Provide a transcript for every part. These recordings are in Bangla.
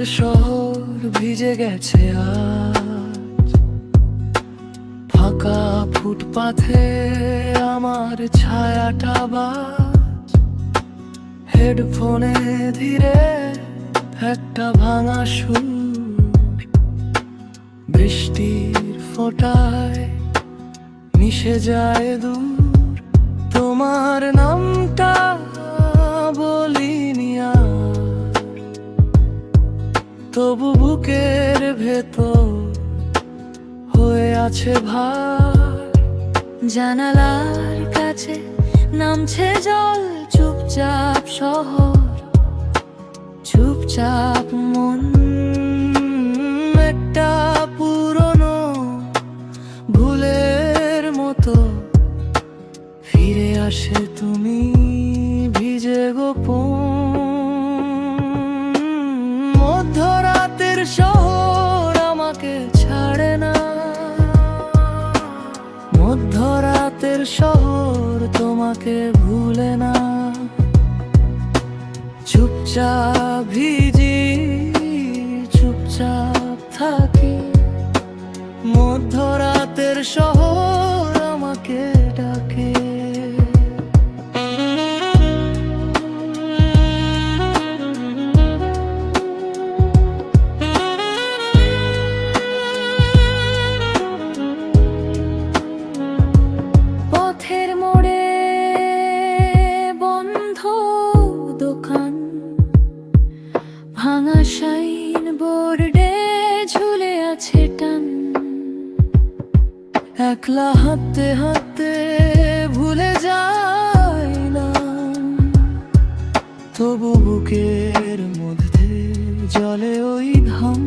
রাতের শহর ভিজে গেছে আজ, ফাঁকা ফুটপাথে আমার ছায়াটা বাজ। হেডফোনে ধীরে একটা ভাঙা সুর, বৃষ্টির ফোঁটায় মিশে যায় দূর। তোমার নামটা বলিনি আর, তবু বুকের ভেতর হয়ে আছে ভার। জানালার কাছে নামছে জল, চুপচাপ শহর, চুপচাপ মন। একটা পুরনো ভুলের মতো ফিরে আসে তুমি ভিজে গোপন। মধ্যরাতের শহর আমাকে ছাড়ে না, মধ্যরাতের শহর তোমাকে ভুলে না। চুপচাপ ভিজি, চুপচাপ থাকি, মধ্যরাতের শহর আমাকে ডাকে। পথের মোড়ে বন্ধ দোকান, ভাঙা সাইন বোর্ডে ঝুলে আছে টান। একলা হাঁটতে হাঁটতে ভুলে যাই না, তবু বুকের মধ্যে জলে ওই ঘাম।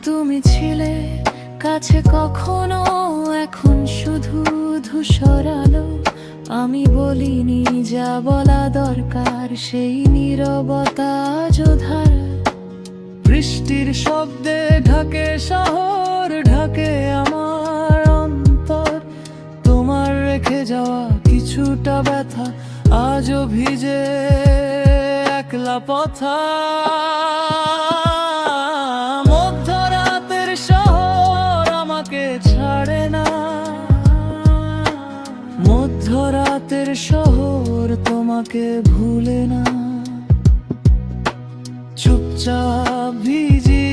তুমি ছিলে কাছে কখনো, এখন শুধু ধূসর আলো। আমি বলিনি যা বলা দরকার, সেই নীরবতা যোধারা। বৃষ্টির শব্দে ঢাকে শহর, ঢাকে আমার অন্তর। তোমার রেখে যাওয়া কিছুটা ব্যথা আজও ভিজে একলা পথা। মধ্যরাতের শহর আমাকে ছাড়ে না, মধ্যরাতের শহর তোমাকে ভুলে না। চুপচাপ ভিজি,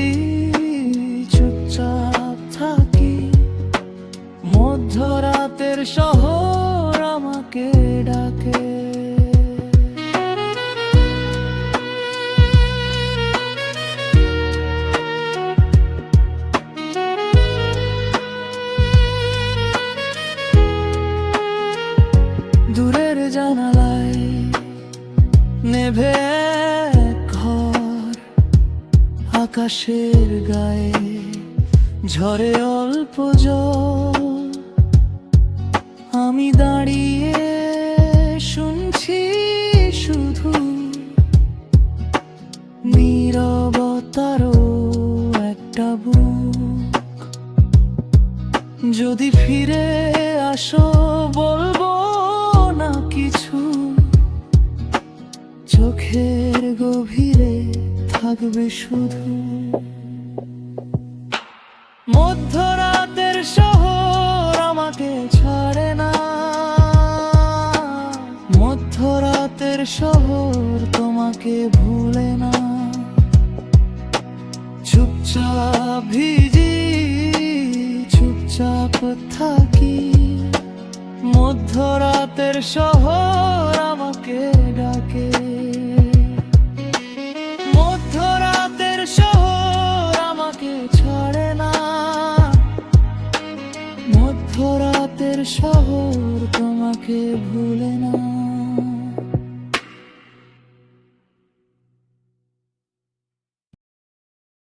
চুপচাপ থাকি, মধ্যরাতের শহর আমাকে ডাকে। দূরের জানালায় নেভে এক ঘর, আকাশের গায়ে ঝরে অল্প জল। আমি দাঁড়িয়ে শুনছি শুধু নীরবতারও একটা বুক। যদি ফিরে আসো বলবো না কিছু, চোখের গভীরে থাকবে শুধু। মধ্যরাতের শহর আমাকে ছাড়ে না, মধ্যরাতের শহর তোমাকে ভুলে না। চুপচাপ ভিজি, চুপচাপ থাকি, মধ্যরাতের শহর আমাকে ডাকে। মধ্যরাতের শহর আমাকে ছাড়ে না, মধ্যরাতের শহর তোমাকে ভুলে না।